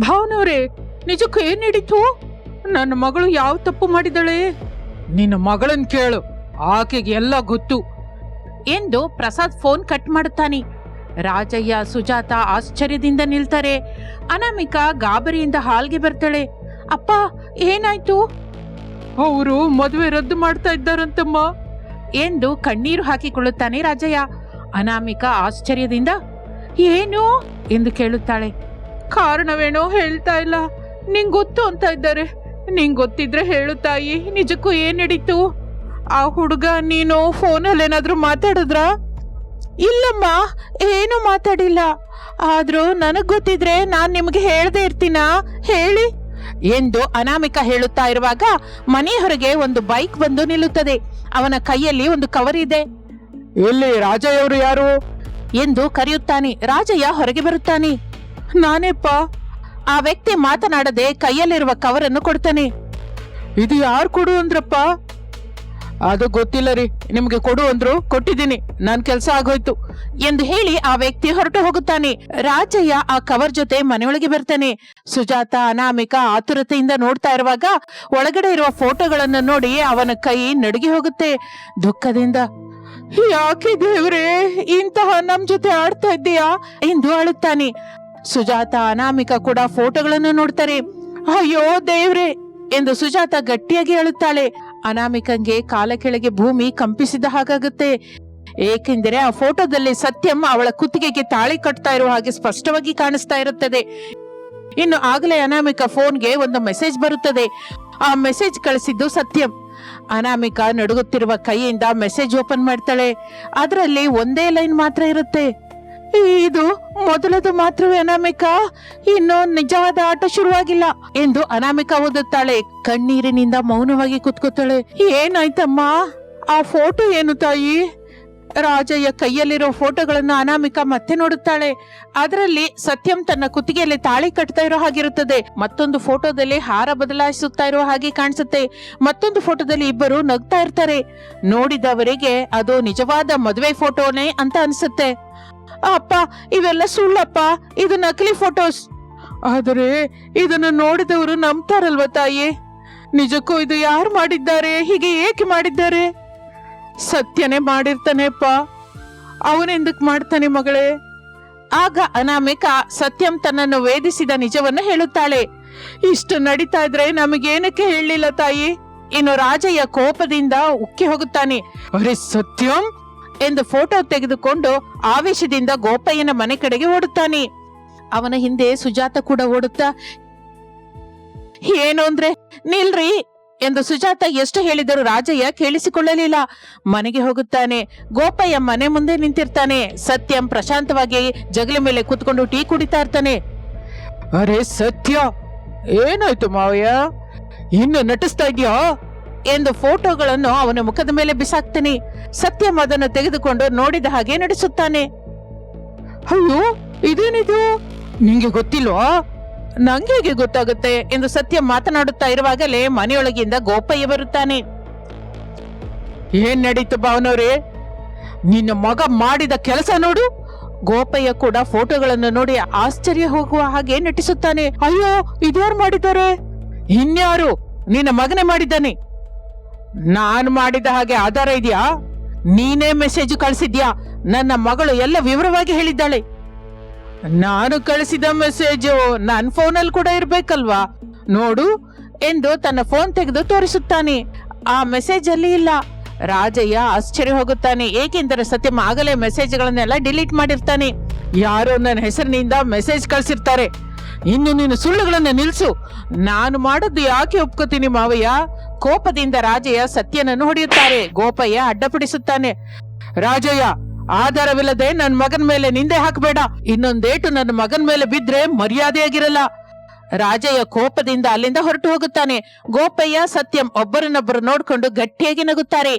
ಭಾವನವ್ರೆ, ನಿಜಕ್ಕೂ ಏನ್ ನಡೀತು? ನನ್ನ ಮಗಳು ಯಾವ ತಪ್ಪು ಮಾಡಿದಳೆ? ನಿನ್ನ ಮಗಳನ್ ಕೇಳು, ಆಕೆಗೆ ಎಲ್ಲ ಗೊತ್ತು ಎಂದು ಪ್ರಸಾದ್ ಫೋನ್ ಕಟ್ ಮಾಡುತ್ತಾನೆ. ರಾಜಯ್ಯ ಸುಜಾತ ಆಶ್ಚರ್ಯದಿಂದ ನಿಲ್ತಾರೆ. ಅನಾಮಿಕಾ ಗಾಬರಿಯಿಂದ ಹಾಲ್ಗೆ ಬರ್ತಾಳೆ. ಅಪ್ಪ, ಏನಾಯ್ತು? ಅವರು ಮದುವೆ ರದ್ದು ಮಾಡ್ತಾ ಇದ್ದಾರಂತಮ್ಮ ಎಂದು ಕಣ್ಣೀರು ಹಾಕಿಕೊಳ್ಳುತ್ತಾನೆ ರಾಜಯ್ಯ. ಅನಾಮಿಕಾ ಆಶ್ಚರ್ಯದಿಂದ ಏನು ಎಂದು ಕೇಳುತ್ತಾಳೆ. ಕಾರಣವೇನೋ ಹೇಳ್ತಾ ಇಲ್ಲ. ನಿಂಗ್ ಗೊತ್ತು ಅಂತ ಇದ್ದಾರೆ. ನಿಂಗ್ ಗೊತ್ತಿದ್ರೆ ಹೇಳು ತಾಯಿ, ನಿಜಕ್ಕೂ ಏನ್ ನಡೀತು? ಆ ಹುಡುಗ ನೀನು ಫೋನಲ್ಲಿ ಏನಾದ್ರೂ ಮಾತಾಡಿದ್ರ? ಇಲ್ಲಮ್ಮ, ಏನು ಮಾತಾಡಿಲ್ಲ. ಆದ್ರೂ ನನಗ್ ಗೊತ್ತಿದ್ರೆ ನಾನ್ ನಿಮ್ಗೆ ಹೇಳ್ದೆ ಇರ್ತೀನಾ? ಹೇಳಿ ಎಂದು ಅನಾಮಿಕಾ ಹೇಳುತ್ತಾ ಇರುವಾಗ ಮನೆ ಹೊರಗೆ ಒಂದು ಬೈಕ್ ಬಂದು ನಿಲ್ಲುತ್ತದೆ. ಅವನ ಕೈಯಲ್ಲಿ ಒಂದು ಕವರ್ ಇದೆ. ಎಲ್ಲಿ ರಾಜಯ್ಯವರು ಯಾರು ಎಂದು ಕರೆಯುತ್ತಾನೆ. ರಾಜಯ್ಯ ಹೊರಗೆ ಬರುತ್ತಾನೆ. ನಾನೇಪ್ಪ. ಆ ವ್ಯಕ್ತಿ ಮಾತನಾಡದೆ ಕೈಯಲ್ಲಿರುವ ಕವರನ್ನು ಕೊಡ್ತಾನೆ. ಇದು ಯಾರು ಕೊಡು ಅಂದ್ರಪ್ಪ? ಅದು ಗೊತ್ತಿಲ್ಲ ರೀ, ನಿಮ್ಗೆ ಕೊಡು ಅಂದ್ರು ಕೊಟ್ಟಿದ್ದೀನಿ, ನನ್ ಕೆಲ್ಸ ಆಗೋಯ್ತು ಎಂದು ಹೇಳಿ ಆ ವ್ಯಕ್ತಿ ಹೊರಟು ಹೋಗುತ್ತಾನೆ. ರಾಜಯ್ಯ ಆ ಕವರ್ ಜೊತೆ ಮನೆಯೊಳಗೆ ಬರ್ತಾನೆ. ಸುಜಾತ, ಅನಾಮಿಕಾ ಆತುರತೆಯಿಂದ ನೋಡ್ತಾ ಇರುವಾಗ ಒಳಗಡೆ ಇರುವ ಫೋಟೋಗಳನ್ನು ನೋಡಿ ಅವನ ಕೈ ನಡುಗಿ ಹೋಗುತ್ತೆ. ದುಃಖದಿಂದ, ಯಾಕೆ ದೇವ್ರೇ ಇಂತಹ ನಮ್ ಜೊತೆ ಆಡ್ತಾ ಇದ್ದೀಯಾ ಎಂದು ಅಳುತ್ತಾನೆ. ಸುಜಾತ, ಅನಾಮಿಕಾ ಕೂಡ ಫೋಟೋಗಳನ್ನು ನೋಡ್ತಾರೆ. ಅಯ್ಯೋ ದೇವ್ರೇ ಎಂದು ಸುಜಾತ ಗಟ್ಟಿಯಾಗಿ ಅಳುತ್ತಾಳೆ. ಅನಾಮಿಕಂಗೆ ಕಾಲ ಕೆಳಗೆ ಭೂಮಿ ಕಂಪಿಸಿದ ಹಾಗಾಗುತ್ತೆ. ಏಕೆಂದರೆ ಆ ಫೋಟೋದಲ್ಲಿ ಸತ್ಯಂ ಅವಳ ಕುತ್ತಿಗೆಗೆ ತಾಳಿ ಕಟ್ತಾ ಇರುವ ಹಾಗೆ ಸ್ಪಷ್ಟವಾಗಿ ಕಾಣಿಸ್ತಾ ಇರುತ್ತದೆ. ಇನ್ನು ಆಗಲೇ ಅನಾಮಿಕಾ ಫೋನ್ಗೆ ಒಂದು ಮೆಸೇಜ್ ಬರುತ್ತದೆ. ಆ ಮೆಸೇಜ್ ಕಳಿಸಿದ್ದು ಸತ್ಯಂ. ಅನಾಮಿಕಾ ನಡುಗುತ್ತಿರುವ ಕೈಯಿಂದ ಮೆಸೇಜ್ ಓಪನ್ ಮಾಡ್ತಾಳೆ. ಅದರಲ್ಲಿ ಒಂದೇ ಲೈನ್ ಮಾತ್ರ ಇರುತ್ತೆ. ಇದು ಮೊದಲದು ಮಾತ್ರವೇ ಅನಾಮಿಕಾ, ಇನ್ನು ನಿಜವಾದ ಆಟ ಶುರುವಾಗಿಲ್ಲ ಎಂದು ಅನಾಮಿಕಾ ಓದುತ್ತಾಳೆ. ಕಣ್ಣೀರಿನಿಂದ ಮೌನವಾಗಿ ಕುತ್ಕೋತಾಳೆ. ಏನಾಯ್ತಮ್ಮ? ಆ ಫೋಟೋ ಏನು ತಾಯಿ? ರಾಜಯ್ಯ ಕೈಯಲ್ಲಿರೋ ಫೋಟೋಗಳನ್ನು ಅನಾಮಿಕಾ ಮತ್ತೆ ನೋಡುತ್ತಾಳೆ. ಅದರಲ್ಲಿ ಸತ್ಯಂ ತನ್ನ ಕುತ್ತಿಗೆಯಲ್ಲಿ ತಾಳಿ ಕಟ್ತಾ ಇರೋ ಹಾಗಿರುತ್ತದೆ. ಮತ್ತೊಂದು ಫೋಟೋದಲ್ಲಿ ಹಾರ ಬದಲಾಯಿಸುತ್ತಾ ಇರುವ ಹಾಗೆ ಕಾಣಿಸುತ್ತೆ. ಮತ್ತೊಂದು ಫೋಟೋದಲ್ಲಿ ಇಬ್ಬರು ನಗ್ತಾ ಇರ್ತಾರೆ. ನೋಡಿದವರಿಗೆ ಅದು ನಿಜವಾದ ಮದುವೆ ಫೋಟೋನೇ ಅಂತ ಅನ್ಸುತ್ತೆ. ಅಪ್ಪ, ಇವೆಲ್ಲ ಸುಳ್ಳಪ್ಪ, ಇದು ನಕಲಿ ಫೋಟೋಸ್. ಆದರೆ ಇದನ್ನು ನೋಡಿದವರು ನಂಬ್ತಾರಲ್ವ ತಾಯಿ? ನಿಜಕ್ಕೂ ಇದು ಯಾರು ಮಾಡಿದ್ದಾರೆ? ಹೀಗೆ ಏಕೆ ಮಾಡಿದ್ದಾರೆ? ಸತ್ಯನೇ ಮಾಡಿರ್ತಾನೆಪ್ಪ. ಅವನೆಂದಕ್ ಮಾಡ್ತಾನೆ ಮಗಳೇ? ಆಗ ಅನಾಮಿಕಾ ಸತ್ಯಂ ತನ್ನನ್ನು ವೇದಿಸಿದ ನಿಜವನ್ನು ಹೇಳುತ್ತಾಳೆ. ಇಷ್ಟು ನಡೀತಾ ಇದ್ರೆ ನಮಗೇನಕ್ಕೆ ಹೇಳಲಿಲ್ಲ ತಾಯಿ? ಇನ್ನು ರಾಜಯ್ಯ ಕೋಪದಿಂದ ಉಕ್ಕಿ ಹೋಗುತ್ತಾನೆ. ಅರೆ ಸತ್ಯಂ ಎಂದು ಫೋಟೋ ತೆಗೆದುಕೊಂಡು ಆವೇಶದಿಂದ ಗೋಪಯ್ಯನ ಮನೆ ಕಡೆಗೆ ಓಡುತ್ತಾನೆ. ಅವನ ಹಿಂದೆ ಸುಜಾತ ಕೂಡ ಓಡುತ್ತಾ, ಏನು ಅಂದ್ರೆ ನಿಲ್ರಿ ಎಂದು ಸುಜಾತ ಎಷ್ಟು ಹೇಳಿದರೂ ರಾಜಯ್ಯ ಕೇಳಿಸಿಕೊಳ್ಳಲಿಲ್ಲ. ಮನೆಗೆ ಹೋಗುತ್ತಾನೆ. ಗೋಪಯ್ಯ ಮನೆ ಮುಂದೆ ನಿಂತಿರ್ತಾನೆ. ಸತ್ಯಂ ಪ್ರಶಾಂತವಾಗಿ ಜಗಲಿ ಮೇಲೆ ಕೂತ್ಕೊಂಡು ಟೀ ಕುಡಿತಾ ಇರ್ತಾನೆ. ಅರೆ ಸತ್ಯ, ಏನಾಯ್ತು ಮಾವಯ್ಯ, ಇನ್ನು ನಟಿಸ್ತಾ ಇದ್ಯಾ ಎಂದು ಫೋಟೋಗಳನ್ನು ಅವನ ಮುಖದ ಮೇಲೆ ಬಿಸಾಕ್ತಾನೆ. ಸತ್ಯಂ ಅದನ್ನು ತೆಗೆದುಕೊಂಡು ನೋಡಿದ ಹಾಗೆ ನಡೆಸುತ್ತಾನೆ. ಅಯ್ಯೋ ಇದೇನಿದು, ನಿಂಗೆ ಗೊತ್ತಿಲ್ವಾ? ನಂಗೆ ಗೊತ್ತಾಗುತ್ತೆ ಎಂದು ಸತ್ಯ ಮಾತನಾಡುತ್ತಾ ಇರುವಾಗಲೇ ಮನೆಯೊಳಗಿಂದ ಗೋಪಯ್ಯ ಬರುತ್ತಾನೆ. ಏನ್ ನಡೀತು ಭಾವನವ್ರೆ? ನಿನ್ನ ಮಗ ಮಾಡಿದ ಕೆಲಸ ನೋಡು. ಗೋಪಯ್ಯ ಕೂಡ ಫೋಟೋಗಳನ್ನು ನೋಡಿ ಆಶ್ಚರ್ಯ ಹೋಗುವ ಹಾಗೆ ನಟಿಸುತ್ತಾನೆ. ಅಯ್ಯೋ ಇದ್ಯಾರು ಮಾಡಿದ್ದಾರೆ? ಇನ್ಯಾರು? ನಿನ್ನ ಮಗನೇ ಮಾಡಿದ್ದಾನೆ. ನಾನು ಮಾಡಿದ ಹಾಗೆ ಆಧಾರ ಇದೆಯಾ? ನೀನೇ ಮೆಸೇಜ್ ಕಳಿಸಿದ್ಯಾ? ನನ್ನ ಮಗಳು ಎಲ್ಲ ವಿವರವಾಗಿ ಹೇಳಿದ್ದಾಳೆ. ನಾನು ಕಳಿಸಿದ ಮೆಸೇಜು ನನ್ನ ಫೋನಲ್ಲಿ ಕೂಡ ಇರ್ಬೇಕಲ್ವಾ? ನೋಡು ಎಂದು ತನ್ನ ಫೋನ್ ತೆಗೆದು ತೋರಿಸುತ್ತಾನೆ. ಆ ಮೆಸೇಜ್ ಅಲ್ಲಿ ಇಲ್ಲ. ರಾಜಯ್ಯ ಆಶ್ಚರ್ಯ ಹೋಗುತ್ತಾನೆ. ಏಕೆಂದರೆ ಸತ್ಯಂ ಆಗಲೇ ಮೆಸೇಜ್ಗಳನ್ನೆಲ್ಲ ಡಿಲೀಟ್ ಮಾಡಿರ್ತಾನೆ. ಯಾರೋ ನನ್ನ ಹೆಸರಿನಿಂದ ಮೆಸೇಜ್ ಕಳ್ಸಿರ್ತಾರೆ. ಇನ್ನು ನೀನು ಸುಳ್ಳುಗಳನ್ನ ನಿಲ್ಸು. ನಾನು ಮಾಡದ್ದು ಯಾಕೆ ಒಪ್ಕೋತೀನಿ ಮಾವಯ್ಯ? ಕೋಪದಿಂದ ರಾಜಯ್ಯ ಸತ್ಯನನ್ನು ಹೊಡೆಯುತ್ತಾರೆ. ಗೋಪಯ್ಯ ಅಡ್ಡಪಡಿಸುತ್ತಾನೆ. ರಾಜಯ್ಯ, ಆಧಾರವಿಲ್ಲದೆ ನನ್ನ ಮಗನ ಮೇಲೆ ನಿಂದೆ ಹಾಕಬೇಡ. ಇನ್ನೊಂದೇಟು ನನ್ನ ಮಗನ ಮೇಲೆ ಬಿದ್ರೆ ಮರ್ಯಾದೆಯಾಗಿರಲ್ಲ. ರಾಜಯ್ಯ ಕೋಪದಿಂದ ಅಲ್ಲಿಂದ ಹೊರಟು ಹೋಗುತ್ತಾನೆ. ಗೋಪಯ್ಯ, ಸತ್ಯಂ ಒಬ್ಬರನ್ನೊಬ್ಬರು ನೋಡ್ಕೊಂಡು ಗಟ್ಟಿಯಾಗಿ ನಗುತ್ತಾರೆ.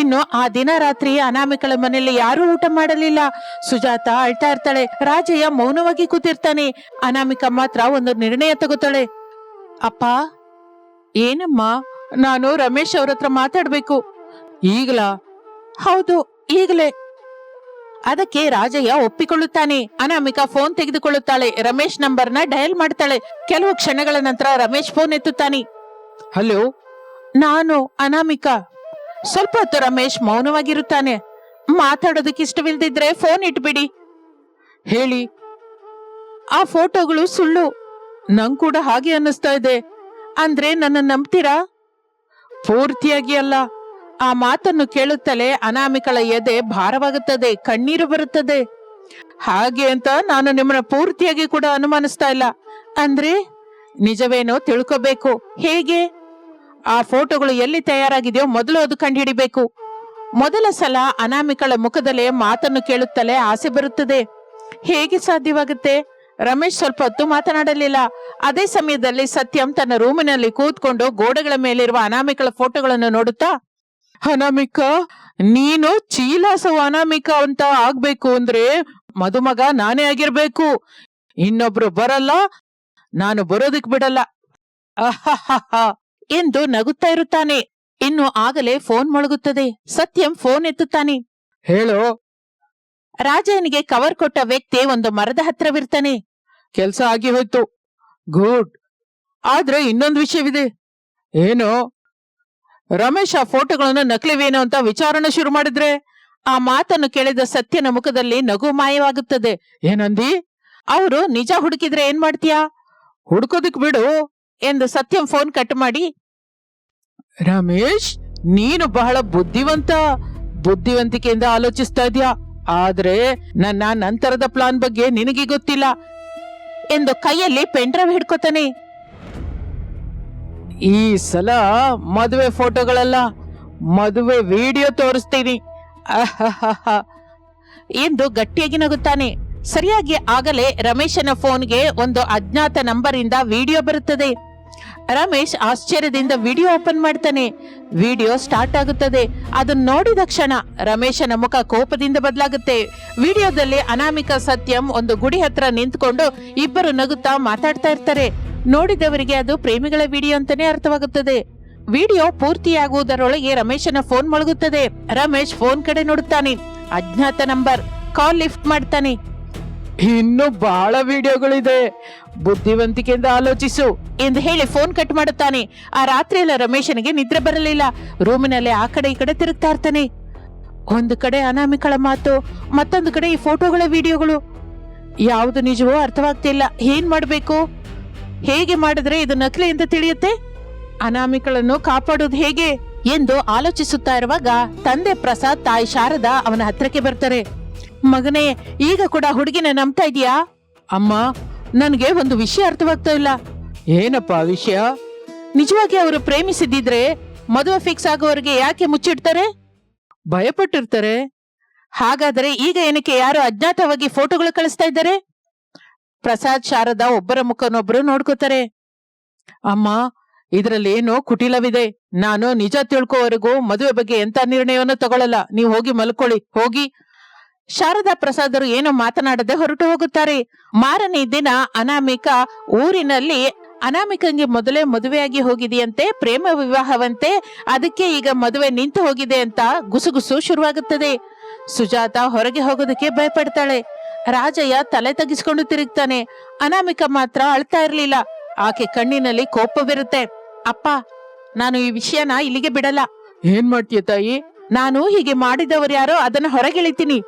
ಇನ್ನು ಆ ದಿನ ರಾತ್ರಿ ಅನಾಮಿಕಳ ಮನೆಯಲ್ಲಿ ಯಾರೂ ಊಟ ಮಾಡಲಿಲ್ಲ. ಸುಜಾತ ಅಳ್ತಾ ಇರ್ತಾಳೆ. ರಾಜಯ್ಯ ಮೌನವಾಗಿ ಕೂತಿರ್ತಾನೆ. ಅನಾಮಿಕಾ ಮಾತ್ರ ಒಂದು ನಿರ್ಣಯ ತಗೋತಾಳೆ. ಅಪ್ಪ. ಏನಮ್ಮ? ನಾನು ರಮೇಶ್ ಅವ್ರ ಹತ್ರ ಮಾತಾಡ್ಬೇಕು. ಈಗಲಾ? ಹೌದು, ಈಗಲೇ. ಅದಕ್ಕೆ ರಾಜಯ್ಯ ಒಪ್ಪಿಕೊಳ್ಳುತ್ತಾನೆ. ಅನಾಮಿಕಾ ಫೋನ್ ತೆಗೆದುಕೊಳ್ಳುತ್ತಾಳೆ. ರಮೇಶ್ ನಂಬರ್ನ ಡಯಲ್ ಮಾಡ್ತಾಳೆ. ಕೆಲವು ಕ್ಷಣಗಳ ನಂತರ ರಮೇಶ್ ಫೋನ್ ಎತ್ತುತ್ತಾನೆ. ಹಲೋ, ನಾನು ಅನಾಮಿಕಾ. ಸ್ವಲ್ಪ ಹೊತ್ತು ರಮೇಶ್ ಮೌನವಾಗಿರುತ್ತಾನೆ. ಮಾತಾಡೋದಕ್ಕೆ ಇಷ್ಟವಿಲ್ದಿದ್ರೆ ಫೋನ್ ಇಟ್ಬಿಡಿ. ಹೇಳಿ. ಆ ಫೋಟೋಗಳು ಸುಳ್ಳು. ನಂಗ್ ಕೂಡ ಹಾಗೆ ಅನ್ನಿಸ್ತಾ ಇದೆ. ಅಂದ್ರೆ ನನ್ನ ನಂಬ್ತೀರಾ? ಪೂರ್ತಿಯಾಗಿ ಅಲ್ಲ. ಆ ಮಾತನ್ನು ಕೇಳುತ್ತಲೇ ಅನಾಮಿಕಳ ಎದೆ ಭಾರವಾಗುತ್ತದೆ, ಕಣ್ಣೀರು ಬರುತ್ತದೆ. ಹಾಗೆ ಅಂತ ನಾನು ನಿಮ್ಮನ್ನ ಪೂರ್ತಿಯಾಗಿ ಕೂಡ ಅನುಮಾನಿಸ್ತಾ ಇಲ್ಲ. ಅಂದ್ರೆ ನಿಜವೇನೋ ತಿಳ್ಕೋಬೇಕು. ಹೇಗೆ? ಆ ಫೋಟೋಗಳು ಎಲ್ಲಿ ತಯಾರಾಗಿದೆಯೋ ಮೊದಲು ಅದು ಕಂಡುಹಿಡಿಬೇಕು. ಮೊದಲ ಸಲ ಅನಾಮಿಕಳ ಮುಖದಲ್ಲೇ ಮಾತನ್ನು ಕೇಳುತ್ತಲೇ ಆಸೆ ಬರುತ್ತದೆ. ಹೇಗೆ ಸಾಧ್ಯವಾಗುತ್ತೆ? ರಮೇಶ್ ಸ್ವಲ್ಪ ಹೊತ್ತು ಮಾತನಾಡಲಿಲ್ಲ. ಅದೇ ಸಮಯದಲ್ಲಿ ಸತ್ಯಂ ತನ್ನ ರೂಮಿನಲ್ಲಿ ಕೂತ್ಕೊಂಡು ಗೋಡೆಗಳ ಮೇಲಿರುವ ಅನಾಮಿಕಳ ಫೋಟೋಗಳನ್ನು ನೋಡುತ್ತಾ, ಅನಾಮಿಕಾ, ನೀನು ಚೀಲಾಸವ ಅನಾಮಿಕಾ ಅಂತ ಆಗ್ಬೇಕು ಅಂದ್ರೆ ಮದುಮಗ ನಾನೇ ಆಗಿರ್ಬೇಕು. ಇನ್ನೊಬ್ರು ಬರಲ್ಲ, ನಾನು ಬರೋದಿಕ್ ಬಿಡಲ್ಲ. ಅಹಹಹ ಎಂದು ನಗುತ್ತಾ ಇರುತ್ತಾನೆ. ಇನ್ನು ಆಗಲೇ ಫೋನ್ ಮೊಳಗುತ್ತದೆ. ಸತ್ಯಂ ಫೋನ್ ಎತ್ತುತ್ತಾನೆ. ಹೇಳೋ. ರಾಜನಿಗೆ ಕವರ್ ಕೊಟ್ಟ ವ್ಯಕ್ತಿ ಒಂದು ಮರದ ಹತ್ರವಿರ್ತಾನೆ. ಕೆಲ್ಸ ಆಗಿ ಹೋಯ್ತು. ಗುಡ್. ಆದ್ರೆ ಇನ್ನೊಂದು ವಿಷಯವಿದೆ. ಏನು? ರಮೇಶ್ ಆ ಫೋಟೋಗಳನ್ನು ನಕಲಿವೇನೋ ಅಂತ ವಿಚಾರಣೆ ಶುರು ಮಾಡಿದ್ರೆ. ಆ ಮಾತನ್ನು ಕೇಳಿದ ಸತ್ಯನ ಮುಖದಲ್ಲಿ ನಗು ಮಾಯವಾಗುತ್ತದೆ. ಏನಂದಿ? ಅವರು ನಿಜ ಹುಡುಕಿದ್ರೆ ಏನ್ ಮಾಡ್ತೀಯಾ? ಹುಡ್ಕೋದಿಕ್ ಬಿಡು ಎಂದು ಸತ್ಯಂ ಫೋನ್ ಕಟ್ ಮಾಡಿ, ರಮೇಶ್, ನೀನು ಬಹಳ ಬುದ್ಧಿವಂತಿಕೆಯಿಂದ ಆಲೋಚಿಸ್ತಾ ಇದ್ಯಾ. ಆದ್ರೆ ನನ್ನ ನಂತರದ ಪ್ಲಾನ್ ಬಗ್ಗೆ ನಿನಗೆ ಗೊತ್ತಿಲ್ಲ ಎಂದು ಕೈಯಲ್ಲಿ ಪೆನ್ಡ್ರೈವ್ ಹಿಡ್ಕೋತಾನೆ. ಈ ಸಲ ಮದುವೆ ಫೋಟೋಗಳಲ್ಲ, ಮದುವೆ ವಿಡಿಯೋ ತೋರಿಸ್ತೀನಿ ಎಂದು ಗಟ್ಟಿಯಾಗಿ ನಗುತ್ತಾನೆ. ಸರಿಯಾಗಿ ಆಗಲೇ ರಮೇಶನ ಫೋನ್ಗೆ ಒಂದು ಅಜ್ಞಾತ ನಂಬರ್ ಇಂದ ವಿಡಿಯೋ ಬರುತ್ತದೆ. ರಮೇಶ್ ಆಶ್ಚರ್ಯದಿಂದ ವಿಡಿಯೋ ಓಪನ್ ಮಾಡ್ತಾನೆ. ವಿಡಿಯೋ ಸ್ಟಾರ್ಟ್ ಆಗುತ್ತದೆ. ಅದನ್ನು ನೋಡಿದ ಕ್ಷಣ ರಮೇಶನ ಮುಖ ಕೋಪದಿಂದ ಬದಲಾಗುತ್ತೆ. ವಿಡಿಯೋದಲ್ಲಿ ಅನಾಮಿಕಾ ಸತ್ಯಂ ಒಂದು ಗುಡಿ ಹತ್ರ ನಿಂತ್ಕೊಂಡು ಇಬ್ಬರು ನಗುತ್ತಾ ಮಾತಾಡ್ತಾ ಇರ್ತಾರೆ. ನೋಡಿದವರಿಗೆ ಅದು ಪ್ರೇಮಿಗಳ ವಿಡಿಯೋ ಅಂತಾನೆ ಅರ್ಥವಾಗುತ್ತದೆ. ವಿಡಿಯೋ ಪೂರ್ತಿಯಾಗುವುದರೊಳಗೆ ರಮೇಶನ ಫೋನ್ ಮೊಳಗುತ್ತದೆ. ರಮೇಶ್ ಫೋನ್ ಕಡೆ ನೋಡುತ್ತಾನೆ. ಅಜ್ಞಾತ ನಂಬರ್. ಕಾಲ್ ಲಿಫ್ಟ್ ಮಾಡ್ತಾನೆ. ಇನ್ನು ಬಹಳ ವಿಡಿಯೋಗಳಿದೆ, ಬುದ್ಧಿವಂತಿಕೆಯಿಂದ ಆಲೋಚಿಸು ಎಂದು ಹೇಳಿ ಫೋನ್ ಕಟ್ ಮಾಡುತ್ತಾನೆ. ಆ ರಾತ್ರಿ ಎಲ್ಲ ರಮೇಶನಿಗೆ ನಿದ್ರೆ ಬರಲಿಲ್ಲ. ರೂಮಿನಲ್ಲಿ ಆ ಕಡೆ ಈ ಕಡೆ ತಿರುಗ್ತಾ ಇರ್ತಾನೆ. ಒಂದು ಕಡೆ ಅನಾಮಿಕಳ ಮಾತು, ಮತ್ತೊಂದು ಕಡೆ ಈ ಫೋಟೋಗಳ ವಿಡಿಯೋಗಳು. ಯಾವುದು ನಿಜವೋ ಅರ್ಥವಾಗ್ತಿಲ್ಲ. ಏನ್ ಮಾಡ್ಬೇಕು? ಹೇಗೆ ಮಾಡಿದ್ರೆ ಇದು ನಕಲಿ ಅಂತ ತಿಳಿಯುತ್ತೆ? ಅನಾಮಿಕಳನ್ನು ಕಾಪಾಡೋದು ಹೇಗೆ ಎಂದು ಆಲೋಚಿಸುತ್ತಾ ಇರುವಾಗ ತಂದೆ ಪ್ರಸಾದ್, ತಾಯಿ ಶಾರದಾ ಅವನ ಹತ್ರಕ್ಕೆ ಬರ್ತಾರೆ. ಮಗನೇ, ಈಗ ಕೂಡ ಹುಡುಗಿನ ನಂಬ್ತಾ ಇದೀಯಾ? ಅಮ್ಮ, ನನ್ಗೆ ಒಂದು ವಿಷಯ ಅರ್ಥವಾಗ್ತಾ ಇಲ್ಲ. ಏನಪ್ಪ ವಿಷಯ? ನಿಜವಾಗಿ ಅವರು ಪ್ರೇಮಿಸಿದ್ದಿದ್ರೆ ಮದುವೆ ಫಿಕ್ಸ್ ಆಗೋವರೆಗೆ ಯಾಕೆ ಮುಚ್ಚಿಡ್ತಾರೆ? ಭಯಪಟ್ಟಿರ್ತಾರೆ. ಹಾಗಾದ್ರೆ ಈಗ ಏನಕ್ಕೆ ಯಾರು ಅಜ್ಞಾತವಾಗಿ ಫೋಟೋಗಳು ಕಳಿಸ್ತಾ ಇದ್ದಾರೆ? ಪ್ರಸಾದ್, ಶಾರದಾ ಒಬ್ಬರ ಮುಖನೊಬ್ಬರು ನೋಡ್ಕೋತಾರೆ. ಅಮ್ಮ, ಇದ್ರಲ್ಲಿ ಏನೋ ಕುಟಿಲವಿದೆ. ನಾನು ನಿಜ ತಿಳ್ಕೋವರೆಗೂ ಮದುವೆ ಬಗ್ಗೆ ಎಂತ ನಿರ್ಣಯವನ್ನು ತಗೊಳ್ಳಲ್ಲ. ನೀವು ಹೋಗಿ ಮಲ್ಕೊಳ್ಳಿ, ಹೋಗಿ. ಶಾರದಾ ಪ್ರಸಾದರು ಏನೋ ಮಾತನಾಡದೆ ಹೊರಟು ಹೋಗುತ್ತಾರೆ. ಮಾರನೇ ದಿನ ಅನಾಮಿಕಾ ಊರಿನಲ್ಲಿ, ಅನಾಮಿಕಂಗೆ ಮೊದಲೇ ಮದುವೆಯಾಗಿ ಹೋಗಿದೆಯಂತೆ, ಪ್ರೇಮ ವಿವಾಹವಂತೆ, ಅದಕ್ಕೆ ಈಗ ಮದುವೆ ನಿಂತು ಹೋಗಿದೆ ಅಂತ ಗುಸುಗುಸು ಶುರುವಾಗುತ್ತದೆ. ಸುಜಾತ ಹೊರಗೆ ಹೋಗೋದಕ್ಕೆ ಭಯಪಡ್ತಾಳೆ. ರಾಜಯ್ಯ ತಲೆ ತಗ್ಗಿಸ್ಕೊಂಡು ತಿರುಗ್ತಾನೆ. ಅನಾಮಿಕಾ ಮಾತ್ರ ಅಳ್ತಾ ಇರ್ಲಿಲ್ಲ. ಆಕೆ ಕಣ್ಣಿನಲ್ಲಿ ಕೋಪವಿರುತ್ತೆ. ಅಪ್ಪ, ನಾನು ಈ ವಿಷಯನ ಇಲ್ಲಿಗೆ ಬಿಡಲ್ಲ. ಏನ್ ಮಾಡ್ತೀಯ ತಾಯಿ? ನಾನು ಹೀಗೆ ಮಾಡಿದವರು ಯಾರೋ ಅದನ್ನ ಹೊರಗಿಳಿತೀನಿ.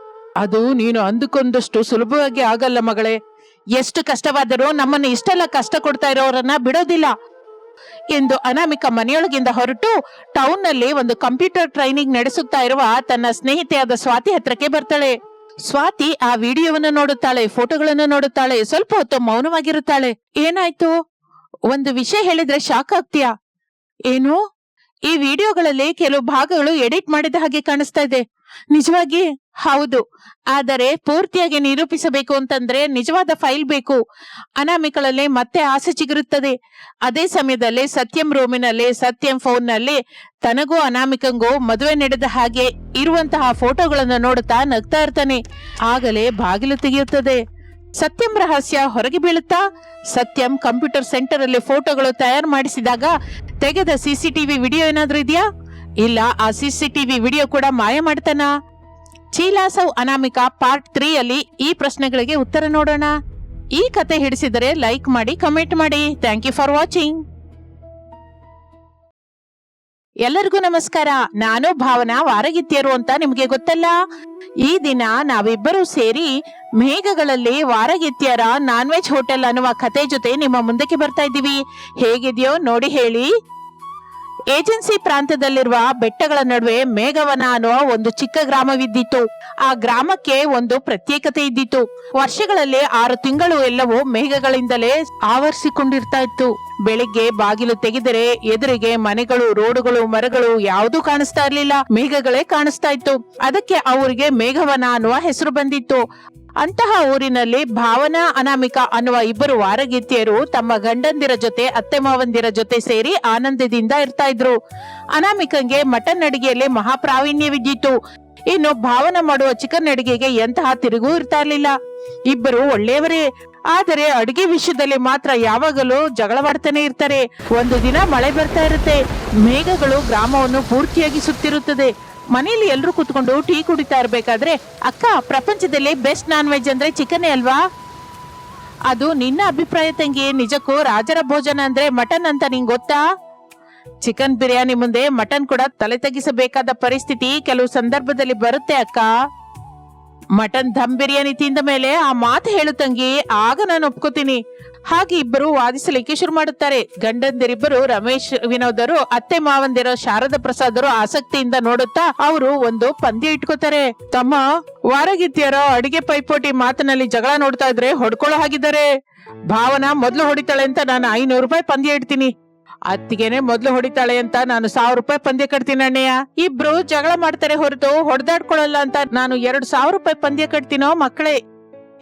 ಅದು ನೀನು ಅಂದುಕೊಂಡಷ್ಟು ಸುಲಭವಾಗಿ ಆಗಲ್ಲ ಮಗಳೇ. ಎಷ್ಟು ಕಷ್ಟವಾದರೂ ನಮ್ಮನ್ನು ಇಷ್ಟೆಲ್ಲ ಕಷ್ಟ ಕೊಡ್ತಾ ಇರೋರನ್ನ ಬಿಡೋದಿಲ್ಲ ಎಂದು ಅನಾಮಿಕಾ ಮನೆಯೊಳಗಿಂದ ಹೊರಟು ಟೌನ್ ನಲ್ಲಿ ಒಂದು ಕಂಪ್ಯೂಟರ್ ಟ್ರೈನಿಂಗ್ ನಡೆಸುತ್ತಾ ಇರುವ ತನ್ನ ಸ್ನೇಹಿತೆಯಾದ ಸ್ವಾತಿ ಹತ್ರಕ್ಕೆ ಬರ್ತಾಳೆ. ಸ್ವಾತಿ ಆ ವಿಡಿಯೋವನ್ನು ನೋಡುತ್ತಾಳೆ, ಫೋಟೋಗಳನ್ನು ನೋಡುತ್ತಾಳೆ. ಸ್ವಲ್ಪ ಹೊತ್ತು ಮೌನವಾಗಿರುತ್ತಾಳೆ. ಏನಾಯ್ತು? ಒಂದು ವಿಷಯ ಹೇಳಿದ್ರೆ ಶಾಕ್ ಆಗ್ತೀಯಾ? ಏನು? ಈ ವಿಡಿಯೋಗಳಲ್ಲಿ ಕೆಲವು ಭಾಗಗಳು ಎಡಿಟ್ ಮಾಡಿದ ಹಾಗೆ ಕಾಣಿಸ್ತಾ ಇದೆ. ನಿಜವಾಗಿ? ಹೌದು. ಆದರೆ ಪೂರ್ತಿಯಾಗಿ ನಿರೂಪಿಸಬೇಕು ಅಂತಂದ್ರೆ ನಿಜವಾದ ಫೈಲ್ ಬೇಕು. ಅನಾಮಿಕಳಲ್ಲಿ ಮತ್ತೆ ಆಸೆ ಚಿಗುರುತ್ತದೆ. ಅದೇ ಸಮಯದಲ್ಲಿ ಸತ್ಯಂ ರೂಮಿನಲ್ಲಿ, ಸತ್ಯಂ ಫೋನ್ ನಲ್ಲಿ ತನಗೂ ಅನಾಮಿಕಂಗೂ ಮದುವೆ ನಡೆದ ಹಾಗೆ ಇರುವಂತಹ ಫೋಟೋಗಳನ್ನು ನೋಡುತ್ತಾ ನಗ್ತಾ ಇರ್ತಾನೆ. ಆಗಲೇ ಬಾಗಿಲು ತೆಗೆಯುತ್ತದೆ. ಸತ್ಯಂ ರಹಸ್ಯ ಹೊರಗೆ ಬೀಳುತ್ತಾ, ಸತ್ಯಂ ಕಂಪ್ಯೂಟರ್ ಸೆಂಟರ್ ಅಲ್ಲಿ ಫೋಟೋಗಳು ತಯಾರು ಮಾಡಿಸಿದಾಗ ತೆಗೆದ ಸಿಸಿಟಿವಿ ವಿಡಿಯೋ ಏನಾದ್ರೂ ಇದೆಯಾ? ಇಲ್ಲ, ಆ ಸಿಸಿಟಿವಿ ವಿಡಿಯೋ ಕೂಡ ಮಾಯ ಮಾಡ್ತಾನ. ಚೀಲಾಸವ್ ಅನಾಮಿಕಾ ಪಾರ್ಟ್ 3 ಅಲ್ಲಿ ಈ ಪ್ರಶ್ನೆಗಳಿಗೆ ಉತ್ತರ ನೋಡೋಣ. ಈ ಕತೆ ಹಿಡಿಸಿದರೆ ಲೈಕ್ ಮಾಡಿ, ಕಮೆಂಟ್ ಮಾಡಿ. Thank you for watching. ಎಲ್ಲರಿಗೂ ನಮಸ್ಕಾರ. ನಾನು ಭಾವನಾ, ವಾರಗಿತ್ತಿಯರು ಅಂತ ನಿಮ್ಗೆ ಗೊತ್ತಲ್ಲ. ಈ ದಿನ ನಾವಿಬ್ಬರೂ ಸೇರಿ ಮೇಘಗಳಲ್ಲಿ ವಾರಗಿತ್ತಿಯರ ನಾನ್ ವೆಜ್ ಹೋಟೆಲ್ ಅನ್ನುವ ಕತೆ ಜೊತೆ ನಿಮ್ಮ ಮುಂದಕ್ಕೆ ಬರ್ತಾ ಇದ್ದೀವಿ. ಹೇಗಿದೆಯೋ ನೋಡಿ ಹೇಳಿ. ಏಜೆನ್ಸಿ ಪ್ರಾಂತ್ಯದಲ್ಲಿರುವ ಬೆಟ್ಟಗಳ ನಡುವೆ ಮೇಘವನ ಅನ್ನುವ ಒಂದು ಚಿಕ್ಕ ಗ್ರಾಮವಿದ್ದಿತ್ತು. ಆ ಗ್ರಾಮಕ್ಕೆ ಒಂದು ಪ್ರತ್ಯೇಕತೆ ಇದ್ದಿತ್ತು. ವರ್ಷಗಳಲ್ಲಿ 6 ತಿಂಗಳು ಎಲ್ಲವೂ ಮೇಘಗಳಿಂದಲೇ ಆವರಿಸಿಕೊಂಡಿರ್ತಾ ಇತ್ತು. ಬೆಳಿಗ್ಗೆ ಬಾಗಿಲು ತೆಗೆದರೆ ಎದುರಿಗೆ ಮನೆಗಳು, ರೋಡುಗಳು, ಮರಗಳು ಯಾವುದೂ ಕಾಣಿಸ್ತಾ ಇರ್ಲಿಲ್ಲ. ಮೇಘಗಳೇ ಕಾಣಿಸ್ತಾ ಇತ್ತು. ಅದಕ್ಕೆ ಅವರಿಗೆ ಮೇಘವನ ಅನ್ನುವ ಹೆಸರು ಬಂದಿತ್ತು. ಅಂತಹ ಊರಿನಲ್ಲಿ ಭಾವನಾ, ಅನಾಮಿಕಾ ಅನ್ನುವ ಇಬ್ಬರು ವಾರಗಿತ್ತಿಯರು ತಮ್ಮ ಗಂಡಂದಿರ ಜೊತೆ, ಅತ್ತೆ ಮಾವಂದಿರ ಜೊತೆ ಸೇರಿ ಆನಂದದಿಂದ ಇರ್ತಾ ಇದ್ರು. ಅನಾಮಿಕಂಗೆ ಮಟನ್ ಅಡಿಗೆಯಲ್ಲಿ ಮಹಾಪ್ರಾವೀಣ್ಯವಿದ್ದಿತ್ತು. ಇನ್ನು ಭಾವನ ಮಾಡುವ ಚಿಕನ್ ಅಡಿಗೆಗೆ ಎಂತಹ ತಿರುಗೂ ಇರ್ತಾ ಇರ್ಲಿಲ್ಲ. ಇಬ್ಬರು ಒಳ್ಳೆಯವರೇ, ಆದರೆ ಅಡಿಗೆ ವಿಷಯದಲ್ಲಿ ಮಾತ್ರ ಯಾವಾಗಲೂ ಜಗಳವಾಡ್ತಾನೆ ಇರ್ತಾರೆ. ಒಂದು ದಿನ ಮಳೆ ಬರ್ತಾ ಇರುತ್ತೆ. ಮೇಘಗಳು ಗ್ರಾಮವನ್ನು ಪೂರ್ತಿಯಾಗಿ ಸುತ್ತಿರುತ್ತದೆ. ಮನೆಯಲ್ಲಿ ಎಲ್ರು ಕೂತ್ಕೊಂಡು ಟೀ ಕುಡಿತಾ ಇರ್ಬೇಕಾದ್ರೆ, ಅಕ್ಕ, ಪ್ರಪಂಚದಲ್ಲಿ ಬೆಸ್ಟ್ ನಾನ್ ವೆಜ್ ಅಂದ್ರೆ ಚಿಕನ್ನೇ ಅಲ್ವಾ? ಅದು ನಿನ್ನ ಅಭಿಪ್ರಾಯ ತಂಗಿ. ನಿಜಕ್ಕೂ ರಾಜರ ಭೋಜನ ಅಂದ್ರೆ ಮಟನ್ ಅಂತ ನಿಂಗೆ ಗೊತ್ತಾ? ಚಿಕನ್ ಬಿರಿಯಾನಿ ಮುಂದೆ ಮಟನ್ ಕೂಡ ತಲೆ ತಗ್ಗಿಸಬೇಕಾದ ಪರಿಸ್ಥಿತಿ ಕೆಲವು ಸಂದರ್ಭದಲ್ಲಿ ಬರುತ್ತೆ ಅಕ್ಕ. ಮಟನ್ ದಮ್ ಬಿರಿಯಾನಿ ತಿಂದ ಮೇಲೆ ಆ ಮಾತು ಹೇಳು ತಂಗಿ, ಆಗ ನಾನು ಒಪ್ಕೋತೀನಿ. ಹಾಗೆ ಇಬ್ಬರು ವಾದಿಸಲಿಕ್ಕೆ ಶುರು ಮಾಡುತ್ತಾರೆ. ಗಂಡಂದಿರಿಬ್ಬರು ರಮೇಶ್ ವಿನೋದರು, ಅತ್ತೆ ಮಾವಂದಿರೋ ಶಾರದಾ ಪ್ರಸಾದರು ಆಸಕ್ತಿಯಿಂದ ನೋಡುತ್ತಾ ಅವರು ಒಂದು ಪಂದ್ಯ ಇಟ್ಕೋತಾರೆ. ತಮ್ಮ, ವಾರಗಿತ್ತಿಯರ ಅಡಿಗೆ ಪೈಪೋಟಿ ಮಾತಿನಲ್ಲಿ ಜಗಳ ನೋಡ್ತಾ ಇದ್ರೆ ಹೊಡ್ಕೊಳ್ಳೋ ಹಾಗಿದ್ದಾರೆ. ಭಾವನಾ ಮೊದ್ಲು ಹೊಡಿತಾಳೆ ಅಂತ ನಾನು 500 ರೂಪಾಯಿ ಪಂದ್ಯ ಇಡ್ತೀನಿ. ಅತ್ತಿಗೆನೆ ಮೊದ್ಲು ಹೊಡಿತಾಳೆ ಅಂತ ನಾನು 1000 ರೂಪಾಯಿ ಪಂದ್ಯ ಕಟ್ತೀನಿ ಅಣ್ಣಯ್ಯ. ಇಬ್ರು ಜಗಳ ಮಾಡ್ತಾರೆ ಹೊರತು ಹೊಡೆದಾಡ್ಕೊಳ್ಳಲ್ಲ ಅಂತ ನಾನು 2000 ರೂಪಾಯಿ ಪಂದ್ಯ ಕಟ್ತೀನೋ ಮಕ್ಕಳೇ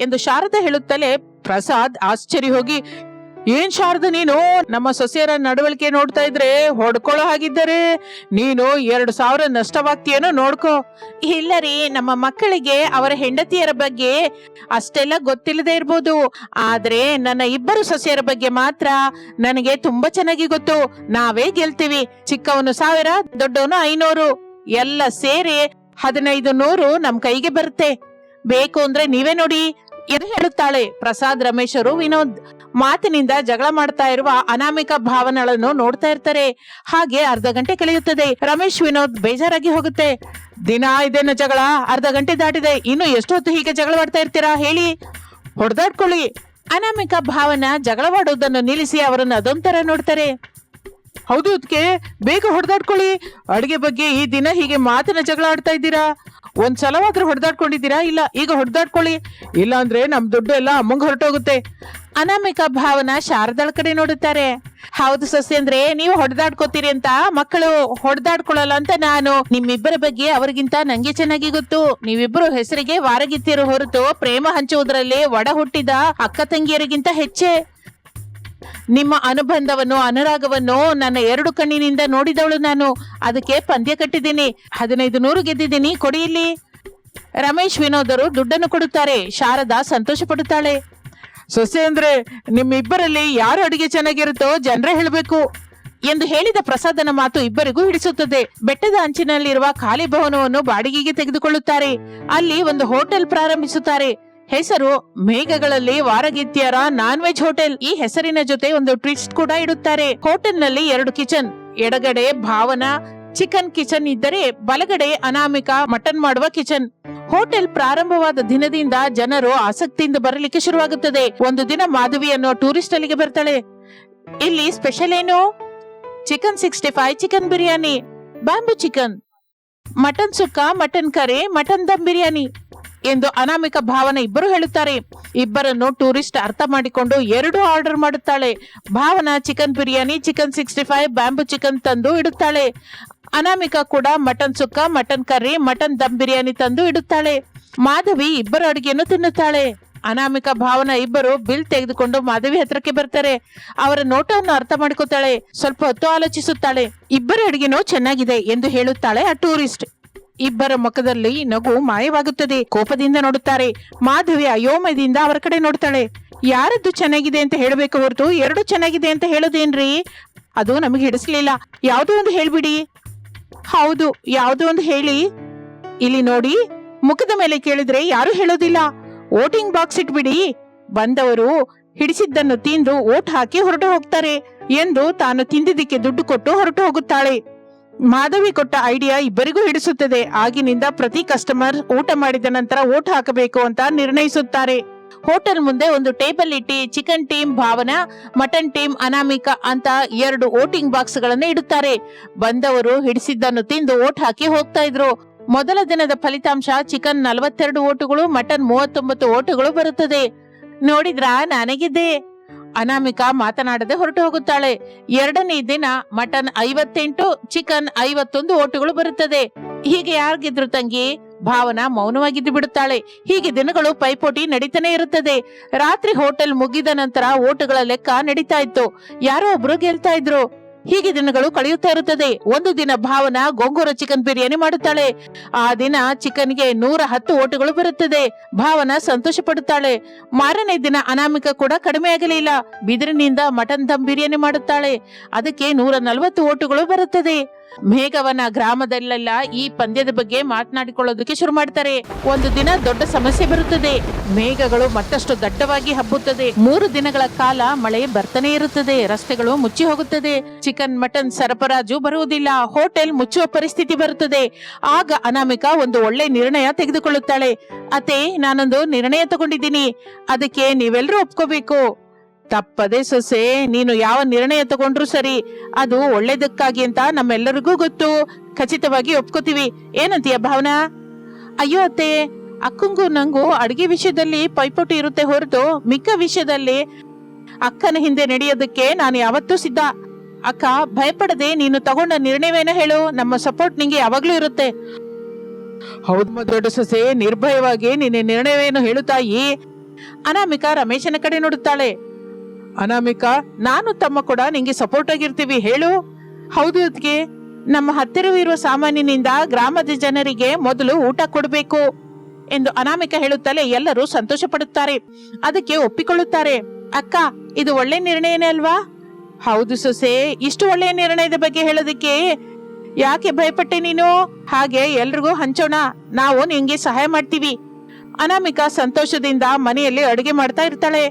ಎಂದು ಶಾರದಾ ಹೇಳುತ್ತಲೇ ಪ್ರಸಾದ್ ಆಶ್ಚರ್ಯ ಹೋಗಿ, ಏನ್ ಶಾರದಾ, ನೀನು ನಮ್ಮ ಸೊಸೆಯರ ನಡವಳಿಕೆ ನೋಡ್ತಾ ಇದ್ರೆ ಹೊಡ್ಕೊಳ್ಳೋ ಹಾಗಿದ್ದಾರೆ. ನೀನು 2000 ನಷ್ಟವಾಗ್ತೀಯೇನೋ ನೋಡ್ಕೋ. ಇಲ್ಲ ರೀ, ನಮ್ಮ ಮಕ್ಕಳಿಗೆ ಅವರ ಹೆಂಡತಿಯರ ಬಗ್ಗೆ ಅಷ್ಟೆಲ್ಲ ಗೊತ್ತಿಲ್ಲದೆ ಇರ್ಬೋದು, ಆದ್ರೆ ನನ್ನ ಇಬ್ಬರು ಸೊಸೆಯರ ಬಗ್ಗೆ ಮಾತ್ರ ನನಗೆ ತುಂಬಾ ಚೆನ್ನಾಗಿ ಗೊತ್ತು. ನಾವೇ ಗೆಲ್ತೀವಿ. ಚಿಕ್ಕವನು 1000, ದೊಡ್ಡವನು 500, ಎಲ್ಲ ಸೇರಿ 1500 ನಮ್ ಕೈಗೆ ಬರುತ್ತೆ. ಬೇಕು ಅಂದ್ರೆ ನೀವೇ ನೋಡಿ ಎಂದು ಹೇಳುತ್ತಾಳೆ. ಪ್ರಸಾದ್, ರಮೇಶರು ವಿನೋದ್ ಮಾತಿನಿಂದ ಜಗಳ ಮಾಡ್ತಾ ಇರುವ ಅನಾಮಿಕಾ ಭಾವನಳನ್ನು ನೋಡ್ತಾ ಇರ್ತಾರೆ. ಹಾಗೆ ಅರ್ಧ ಗಂಟೆ ಕಳೆಯುತ್ತದೆ. ರಮೇಶ್, ವಿನೋದ್ ಬೇಜಾರಾಗಿ ಹೋಗುತ್ತೆ. ದಿನ ಇದೇನು ಜಗಳ? ಅರ್ಧ ಗಂಟೆ ದಾಟಿದೆ, ಇನ್ನು ಎಷ್ಟೊತ್ತು ಹೀಗೆ ಜಗಳವಾಡ್ತಾ ಇರ್ತೀರಾ ಹೇಳಿ? ಹೊಡೆದಾಡ್ಕೊಳ್ಳಿ. ಅನಾಮಿಕಾ ಭಾವನ ಜಗಳವಾಡುವುದನ್ನು ನಿಲ್ಲಿಸಿ ಅವರನ್ನು ಅದೊಂಥರ ನೋಡ್ತಾರೆ. ಹೌದು ಅದಕ್ಕೆ, ಬೇಗ ಹೊಡೆದಾಡ್ಕೊಳ್ಳಿ. ಅಡಿಗೆ ಬಗ್ಗೆ ಈ ದಿನ ಹೀಗೆ ಮಾತಿನ ಜಗಳ ಆಡ್ತಾ ಇದ್ದೀರಾ? ಒಂದ್ಸಲವಾದ್ರೂ ಹೊಡೆದಾಡ್ಕೊಂಡಿದ್ದೀರಾ? ಇಲ್ಲ, ಈಗ ಹೊಡೆದಾಡ್ಕೊಳ್ಳಿ, ಇಲ್ಲ ಅಂದ್ರೆ ನಮ್ ದುಡ್ಡು ಎಲ್ಲ ಅಮ್ಮಂಗ್ ಹೊರಟೋಗುತ್ತೆ. ಅನಾಮಿಕಾ ಭಾವನ ಶಾರದಾಳ ಕಡೆ ನೋಡುತ್ತಾರೆ. ಹೌದು ಸೊಸೆ, ಅಂದ್ರೆ ನೀವು ಹೊಡೆದಾಡ್ಕೋತೀರಿ ಅಂತ ಮಕ್ಕಳು ಹೊಡೆದಾಡ್ಕೊಳ್ಳಲ್ಲ ಅಂತ ನಾನು. ನಿಮ್ಮಿಬ್ಬರ ಬಗ್ಗೆ ಅವರಿಗಿಂತ ನಂಗೆ ಚೆನ್ನಾಗಿ ಗೊತ್ತು. ನೀವಿಬ್ಬರು ಹೆಸರಿಗೆ ವಾರಗಿತ್ತಿಯರು ಹೊರತು ಪ್ರೇಮ ಹಂಚುವುದರಲ್ಲಿ ಒಡ ಹುಟ್ಟಿದ ಅಕ್ಕ ತಂಗಿಯರಿಗಿಂತ ಹೆಚ್ಚೆ. ನಿಮ್ಮ ಅನುಬಂಧವನ್ನು, ಅನುರಾಗವನ್ನು ನನ್ನ 2 ಕಣ್ಣಿನಿಂದ ನೋಡಿದವಳು ನಾನು. ಅದಕ್ಕೆ ಪಂದ್ಯ ಕಟ್ಟಿದ್ದೀನಿ. 1500 ಗೆದ್ದಿದ್ದೀನಿ, ಕೊಡಿ ಇಲ್ಲಿ. ರಮೇಶ್, ವಿನೋದರು ದುಡ್ಡನ್ನು ಕೊಡುತ್ತಾರೆ. ಶಾರದಾ ಸಂತೋಷ ಪಡುತ್ತಾಳೆ. ಸೊಸೆ ಅಂದ್ರೆ ನಿಮ್ಮಿಬ್ಬರಲ್ಲಿ ಯಾರು ಅಡಿಗೆ ಚೆನ್ನಾಗಿರುತ್ತೋ ಜನರೇ ಹೇಳಬೇಕು ಎಂದು ಹೇಳಿದ ಪ್ರಸಾದನ ಮಾತು ಇಬ್ಬರಿಗೂ ಹಿಡಿಸುತ್ತದೆ. ಬೆಟ್ಟದ ಅಂಚಿನಲ್ಲಿರುವ ಖಾಲಿ ಭವನವನ್ನು ಬಾಡಿಗೆಗೆ ತೆಗೆದುಕೊಳ್ಳುತ್ತಾರೆ. ಅಲ್ಲಿ ಒಂದು ಹೋಟೆಲ್ ಪ್ರಾರಂಭಿಸುತ್ತಾರೆ. ಹೆಸರು ಮೇಘಗಳಲ್ಲಿ ವಾರಗಿತ್ತಿಯರ ನಾನ್ ವೆಜ್ ಹೋಟೆಲ್. ಈ ಹೆಸರಿನ ಜೊತೆ ಒಂದು ಟ್ವಿಸ್ಟ್ ಕೂಡ ಇಡುತ್ತಾರೆ. ಹೋಟೆಲ್ ನಲ್ಲಿ 2 ಕಿಚನ್, ಎಡಗಡೆ ಭಾವನಾ ಚಿಕನ್ ಕಿಚನ್ ಇದ್ದರೆ ಬಲಗಡೆ ಅನಾಮಿಕಾ ಮಟನ್ ಮಾಡುವ ಕಿಚನ್. ಹೋಟೆಲ್ ಪ್ರಾರಂಭವಾದ ದಿನದಿಂದ ಜನರು ಆಸಕ್ತಿಯಿಂದ ಬರಲಿಕ್ಕೆ ಶುರುವಾಗುತ್ತದೆ. ಒಂದು ದಿನ ಮಾಧವಿ ಅನ್ನೋ ಟೂರಿಸ್ಟ್ ಅಲ್ಲಿಗೆ ಬರ್ತಾಳೆ. ಇಲ್ಲಿ ಸ್ಪೆಷಲ್ ಏನು? Chicken 65, chicken biryani, bamboo chicken, mutton sukka, mutton curry, mutton dum biryani ಎಂದು ಅನಾಮಿಕಾ ಭಾವನ ಇಬ್ಬರು ಹೇಳುತ್ತಾರೆ. ಇಬ್ಬರನ್ನು ಟೂರಿಸ್ಟ್ ಅರ್ಥ ಮಾಡಿಕೊಂಡು 2 ಆರ್ಡರ್ ಮಾಡುತ್ತಾಳೆ. Bhavana chicken biryani, chicken 65, bamboo chicken ತಂದು ಇಡುತ್ತಾಳೆ. ಅನಾಮಿಕಾ ಕೂಡ mutton sukka, mutton curry, mutton dum biryani ತಂದು ಇಡುತ್ತಾಳೆ. ಮಾಧವಿ ಇಬ್ಬರು ಅಡುಗೆಯನ್ನು ತಿನ್ನುತ್ತಾಳೆ. ಅನಾಮಿಕಾ ಭಾವನ ಇಬ್ಬರು ಬಿಲ್ ತೆಗೆದುಕೊಂಡು ಮಾಧವಿ ಹತ್ರಕ್ಕೆ ಬರ್ತಾರೆ. ಅವರ ನೋಟವನ್ನು ಅರ್ಥ ಮಾಡಿಕೊತಾಳೆ. ಸ್ವಲ್ಪ ಹೊತ್ತು ಆಲೋಚಿಸುತ್ತಾಳೆ. ಇಬ್ಬರ ಅಡುಗೆನೂ ಚೆನ್ನಾಗಿದೆ ಎಂದು ಹೇಳುತ್ತಾಳೆ ಆ ಟೂರಿಸ್ಟ್. ಇಬ್ಬರ ಮುಖದಲ್ಲಿ ನಗು ಮಾಯವಾಗುತ್ತದೆ. ಕೋಪದಿಂದ ನೋಡುತ್ತಾರೆ. ಮಾಧವಿ ಅಯೋಮಯದಿಂದ ಅವರ ಕಡೆ ನೋಡ್ತಾಳೆ. ಯಾರದ್ದು ಚೆನ್ನಾಗಿದೆ ಅಂತ ಹೇಳಬೇಕು ಹೊರತು 2 ಚೆನ್ನಾಗಿದೆ ಅಂತ ಹೇಳೋದೇನ್ರಿ? ಅದು ನಮಗೆ ಹಿಡಿಸ್ಲಿಲ್ಲ. ಯಾವುದೋ ಒಂದು ಹೇಳ್ಬಿಡಿ. ಹೌದು, ಯಾವುದೋ ಒಂದು ಹೇಳಿ. ಇಲ್ಲಿ ನೋಡಿ, ಮುಖದ ಮೇಲೆ ಕೇಳಿದ್ರೆ ಯಾರು ಹೇಳೋದಿಲ್ಲ. ವೋಟಿಂಗ್ ಬಾಕ್ಸ್ ಇಟ್ಬಿಡಿ, ಬಂದವರು ಹಿಡಿಸಿದ್ದನ್ನು ತಿಂದು ಓಟ್ ಹಾಕಿ ಹೊರಟು ಹೋಗ್ತಾರೆ ಎಂದು ತಾನು ತಿಂದಿದ್ದಕ್ಕೆ ದುಡ್ಡು ಕೊಟ್ಟು ಹೊರಟು ಹೋಗುತ್ತಾಳೆ. ಮಾಧವಿ ಕೊಟ್ಟ ಐಡಿಯಾ ಇಬ್ಬರಿಗೂ ಹಿಡಿಸುತ್ತದೆ. ಆಗಿನಿಂದ ಪ್ರತಿ ಕಸ್ಟಮರ್ ಊಟ ಮಾಡಿದ ನಂತರ ಓಟ್ ಹಾಕಬೇಕು ಅಂತ ನಿರ್ಣಯಿಸುತ್ತಾರೆ. ಹೋಟೆಲ್ ಮುಂದೆ ಒಂದು ಟೇಬಲ್ ಇಟ್ಟಿ chicken team Bhavana, mutton team Anamika ಅಂತ 2 ವೋಟಿಂಗ್ ಬಾಕ್ಸ್ ಗಳನ್ನ ಇಡುತ್ತಾರೆ. ಬಂದವರು ಹಿಡಿಸಿದ್ದನ್ನು ತಿಂದು ಓಟ್ ಹಾಕಿ ಹೋಗ್ತಾ ಇದ್ರು. ಮೊದಲ ದಿನದ ಫಲಿತಾಂಶ ಚಿಕನ್ 42 ಓಟುಗಳು, ಮಟನ್ 39 ಓಟುಗಳು ಬರುತ್ತದೆ. ನೋಡಿದ್ರಾ, ನನಗಿದ್ದೆ. ಅನಾಮಿಕಾ ಮಾತನಾಡದೆ ಹೊರಟು ಹೋಗುತ್ತಾಳೆ. 2ನೇ ದಿನ ಮಟನ್ 58, ಚಿಕನ್ 51 ಓಟುಗಳು ಬರುತ್ತದೆ. ಹೀಗೆ ಯಾರು ಗೆದ್ರು ತಂಗಿ? ಭಾವನಾ ಮೌನವಾಗಿದ್ದು ಬಿಡುತ್ತಾಳೆ. ಹೀಗೆ ದಿನಗಳು ಪೈಪೋಟಿ ನಡೀತಾನೆ ಇರುತ್ತದೆ. ರಾತ್ರಿ ಹೋಟೆಲ್ ಮುಗಿದ ನಂತರ ಓಟುಗಳ ಲೆಕ್ಕ ನಡೀತಾ ಇತ್ತು. ಯಾರೋ ಒಬ್ರು ಗೆಲ್ತಾ ಇದ್ರು. ಹೀಗೆ ದಿನಗಳು ಕಳೆಯುತ್ತಾ ಇರುತ್ತದೆ. ಒಂದು ದಿನ ಭಾವನಾ ಗೋಂಗೂರ ಚಿಕನ್ ಬಿರಿಯಾನಿ ಮಾಡುತ್ತಾಳೆ. ಆ ದಿನ ಚಿಕನ್ಗೆ 110 ಓಟುಗಳು ಬರುತ್ತದೆ. ಭಾವನಾ ಸಂತೋಷ ಪಡುತ್ತಾಳೆ. ಮಾರನೇ ದಿನ ಅನಾಮಿಕಾ ಕೂಡ ಕಡಿಮೆ ಆಗಲಿಲ್ಲ. ಬಿದಿರಿನಿಂದ ಮಟನ್ ದಮ್ ಬಿರಿಯಾನಿ ಮಾಡುತ್ತಾಳೆ. ಅದಕ್ಕೆ 140 ಓಟುಗಳು ಬರುತ್ತದೆ. ಮೇಘವನ ಗ್ರಾಮದಲ್ಲೆಲ್ಲ ಈ ಪಂದ್ಯದ ಬಗ್ಗೆ ಮಾತನಾಡಿಕೊಳ್ಳೋದಕ್ಕೆ ಶುರು ಮಾಡ್ತಾರೆ. ಒಂದು ದಿನ ದೊಡ್ಡ ಸಮಸ್ಯೆ ಬರುತ್ತದೆ. ಮೇಘಗಳು ಮತ್ತಷ್ಟು ದಟ್ಟವಾಗಿ ಹಬ್ಬುತ್ತದೆ. 3 ದಿನಗಳ ಕಾಲ ಮಳೆ ಬರ್ತಾನೆ ಇರುತ್ತದೆ. ರಸ್ತೆಗಳು ಮುಚ್ಚಿ ಹೋಗುತ್ತದೆ. ಚಿಕನ್ ಮಟನ್ ಸರಬರಾಜು ಬರುವುದಿಲ್ಲ. ಹೋಟೆಲ್ ಮುಚ್ಚುವ ಪರಿಸ್ಥಿತಿ ಬರುತ್ತದೆ. ಆಗ ಅನಾಮಿಕಾ ಒಂದು ಒಳ್ಳೆ ನಿರ್ಣಯ ತೆಗೆದುಕೊಳ್ಳುತ್ತಾಳೆ. ಅತ್ತೆ, ನಾನೊಂದು ನಿರ್ಣಯ ತಗೊಂಡಿದ್ದೀನಿ, ಅದಕ್ಕೆ ನೀವೆಲ್ಲರೂ ಒಪ್ಕೋಬೇಕು. ತಪ್ಪದೆ ಸೊಸೆ, ನೀನು ಯಾವ ನಿರ್ಣಯ ತಗೊಂಡ್ರು ಸರಿ, ಅದು ಒಳ್ಳೇದಕ್ಕಾಗಿ ಅಂತ ನಮ್ಮೆಲ್ಲರಿಗೂ ಗೊತ್ತು. ಖಚಿತವಾಗಿ ಒಪ್ಕೋತೀವಿ. ಏನಂತೀಯ ಭಾವನಾ? ಅಯ್ಯೋ ಅತ್ತೆ, ಅಕ್ಕಂಗೂ ನಂಗೂ ಅಡಿಗೆ ವಿಷಯದಲ್ಲಿ ಪೈಪೋಟಿ ಇರುತ್ತೆ ಹೊರತು ಮಿಕ್ಕ ವಿಷಯದಲ್ಲಿ ಅಕ್ಕನ ಹಿಂದೆ ನಡೆಯೋದಕ್ಕೆ ನಾನು ಯಾವತ್ತೂ ಸಿದ್ಧ. ಅಕ್ಕ, ಭಯಪಡದೆ ನೀನು ತಗೊಂಡ ನಿರ್ಣಯವೇನ ಹೇಳು, ನಮ್ಮ ಸಪೋರ್ಟ್ ನಿಂಗೆ ಯಾವಾಗ್ಲೂ ಇರುತ್ತೆ. ಹೌದು ದೊಡ್ಡ ಸೊಸೆ, ನಿರ್ಭಯವಾಗಿ ನಿನ್ನ ನಿರ್ಣಯವೇನು ಹೇಳು ತಾಯಿ. ಅನಾಮಿಕಾ ರಮೇಶನ ಕಡೆ ನೋಡುತ್ತಾಳೆ. ಅನಾಮಿಕಾ, ನಾನು ತಮ್ಮ ಕೂಡ ನಿಂಗೆ ಸಪೋರ್ಟ್ ಆಗಿರ್ತೀವಿ, ಹೇಳು. ಹೌದು ಅದಕ್ಕೆ, ನಮ್ಮ ಹತ್ತಿರವಿರುವ ಸಾಮಾನ್ಯನಿಂದ ಗ್ರಾಮದ ಜನರಿಗೆ ಮೊದಲು ಊಟ ಕೊಡಬೇಕು ಎಂದು ಅನಾಮಿಕಾ ಹೇಳುತ್ತಲೇ ಎಲ್ಲರೂ ಸಂತೋಷ ಪಡುತ್ತಾರೆ. ಅದಕ್ಕೆ ಒಪ್ಪಿಕೊಳ್ಳುತ್ತಾರೆ. ಅಕ್ಕ, ಇದು ಒಳ್ಳೆ ನಿರ್ಣಯನೇ ಅಲ್ವಾ? ಹೌದು ಸೊಸೆ, ಇಷ್ಟು ಒಳ್ಳೆಯ ನಿರ್ಣಯದ ಬಗ್ಗೆ ಹೇಳೋದಕ್ಕೆ ಯಾಕೆ ಭಯಪಟ್ಟೆ ನೀನು? ಹಾಗೆ ಎಲ್ರಿಗೂ ಹಂಚೋಣ, ನಾವು ನಿಂಗೆ ಸಹಾಯ ಮಾಡ್ತೀವಿ. ಅನಾಮಿಕಾ ಸಂತೋಷದಿಂದ ಮನೆಯಲ್ಲಿ ಅಡುಗೆ ಮಾಡ್ತಾ ಇರ್ತಾಳೆ.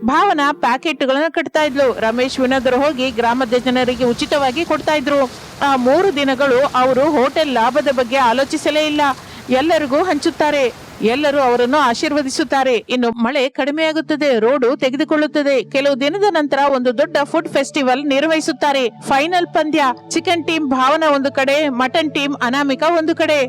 ಭಾವನಾ ಪ್ಯಾಕೆಟ್ಗಳನ್ನ ಕಟ್ತಾ ಇದ್ಲು. ರಮೇಶ್ ವಿನೋದರು ಹೋಗಿ ಗ್ರಾಮದ ಜನರಿಗೆ ಉಚಿತವಾಗಿ ಕೊಡ್ತಾ ಇದ್ರು. ಆ 3 ದಿನಗಳು ಅವರು ಹೋಟೆಲ್ ಲಾಭದ ಬಗ್ಗೆ ಆಲೋಚಿಸಲೇ ಇಲ್ಲ. ಎಲ್ಲರಿಗೂ ಹಂಚುತ್ತಾರೆ. ಎಲ್ಲರೂ ಅವರನ್ನು ಆಶೀರ್ವದಿಸುತ್ತಾರೆ. ಇನ್ನು ಮಳೆ ಕಡಿಮೆಯಾಗುತ್ತದೆ. ರೋಡು ತೆಗೆದುಕೊಳ್ಳುತ್ತದೆ. ಕೆಲವು ದಿನದ ನಂತರ ಒಂದು ದೊಡ್ಡ ಫುಡ್ ಫೆಸ್ಟಿವಲ್ ನಿರ್ವಹಿಸುತ್ತಾರೆ. ಫೈನಲ್ ಪಂದ್ಯ. ಚಿಕನ್ ಟೀಮ್ ಭಾವನಾ ಒಂದು ಕಡೆ, ಮಟನ್ ಟೀಮ್ ಅನಾಮಿಕಾ ಒಂದು ಕಡೆ.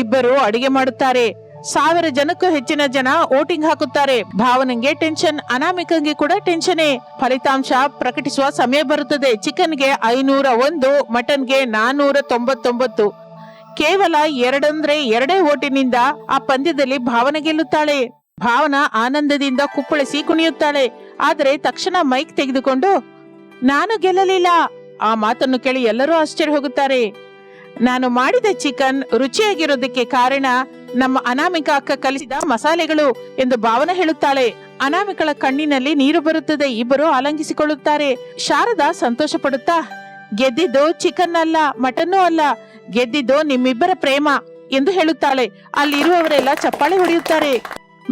ಇಬ್ಬರು ಅಡಿಗೆ ಮಾಡುತ್ತಾರೆ. 1000 ಜನಕ್ಕೂ ಹೆಚ್ಚಿನ ಜನ ವೋಟಿಂಗ್ ಹಾಕುತ್ತಾರೆ. ಭಾವನೆಗೆ ಟೆನ್ಷನ್, ಅನಾಮಿಕಂಗೆ ಕೂಡ ಟೆನ್ಷನ್. ಫಲಿತಾಂಶ ಪ್ರಕಟಿಸುವ ಸಮಯ ಬರುತ್ತದೆ. ಚಿಕನ್ಗೆ 501, ಮಟನ್ಗೆ 499. ಕೇವಲ 2 ಓಟಿನಿಂದ ಆ ಪಂದ್ಯದಲ್ಲಿ ಭಾವನೆ ಗೆಲ್ಲುತ್ತಾಳೆ. ಭಾವನಾ ಆನಂದದಿಂದ ಕುಪ್ಪಳಿಸಿ ಕುಣಿಯುತ್ತಾಳೆ. ಆದರೆ ತಕ್ಷಣ ಮೈಕ್ ತೆಗೆದುಕೊಂಡು, ನಾನು ಗೆಲ್ಲಲಿಲ್ಲ. ಆ ಮಾತನ್ನು ಕೇಳಿ ಎಲ್ಲರೂ ಆಶ್ಚರ್ಯ ಹೋಗುತ್ತಾರೆ. ನಾನು ಮಾಡಿದ ಚಿಕನ್ ರುಚಿಯಾಗಿರೋದಕ್ಕೆ ಕಾರಣ ನಮ್ಮ ಅನಾಮಿಕಾ ಅಕ್ಕ ಕಲಿಸಿದ ಮಸಾಲೆಗಳು ಎಂದು ಭಾವನಾ ಹೇಳುತ್ತಾಳೆ. ಅನಾಮಿಕಳ ಕಣ್ಣಿನಲ್ಲಿ ನೀರು ಬರುತ್ತದೆ. ಇಬ್ಬರು ಆಲಂಗಿಸಿಕೊಳ್ಳುತ್ತಾರೆ. ಶಾರದಾ ಸಂತೋಷ ಪಡುತ್ತಾ, ಗೆದ್ದಿದ್ದು ಚಿಕನ್ ಅಲ್ಲ, ಮಟನ್ನೂ ಅಲ್ಲ, ಗೆದ್ದಿದ್ದು ನಿಮ್ಮಿಬ್ಬರ ಪ್ರೇಮ ಎಂದು ಹೇಳುತ್ತಾಳೆ. ಅಲ್ಲಿರುವವರೆಲ್ಲ ಚಪ್ಪಾಳೆ ಹೊಡೆಯುತ್ತಾರೆ.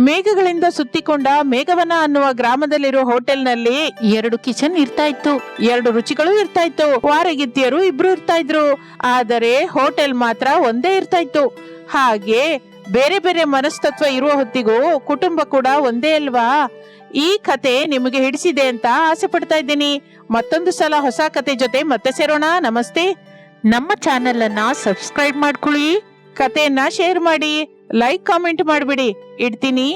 ಮೇಘಗಳಿಂದ ಸುತ್ತಿಕೊಂಡ ಮೇಘವನ ಅನ್ನುವ ಗ್ರಾಮದಲ್ಲಿರುವ ಹೋಟೆಲ್ನಲ್ಲಿ 2 ಕಿಚನ್ ಇರ್ತಾ ಇತ್ತು. 2 ರುಚಿಗಳು ಇರ್ತಾ ಇತ್ತು. ವಾರಗಿತ್ತಿಯರು 2 ಇರ್ತಾ ಇದ್ರು. ಆದರೆ ಹೋಟೆಲ್ ಮಾತ್ರ ಒಂದೇ ಇರ್ತಾ ಇತ್ತು. ಹಾಗೆ ಬೇರೆ ಬೇರೆ ಮನಸ್ತತ್ವ ಇರುವ ಹೊತ್ತಿಗೂ ಕುಟುಂಬ ಕೂಡ ಒಂದೇ ಅಲ್ವಾ? ಈ ಕತೆ ನಿಮಗೆ ಹಿಡಿಸಿದೆ ಅಂತ ಆಸೆ ಪಡ್ತಾ ಇದ್ದೀನಿ. ಮತ್ತೊಂದು ಸಲ ಹೊಸ ಕತೆ ಜೊತೆ ಮತ್ತೆ ಸೇರೋಣ. ನಮಸ್ತೆ. ನಮ್ಮ ಚಾನೆಲ್ ಅನ್ನ ಸಬ್ಸ್ಕ್ರೈಬ್ ಮಾಡ್ಕೊಳ್ಳಿ, ಕತೆಯನ್ನ ಶೇರ್ ಮಾಡಿ, ಲೈಕ್ ಕಾಮೆಂಟ್ ಮಾಡ್ಬಿಡಿ. ಇಡ್ತೀನಿ.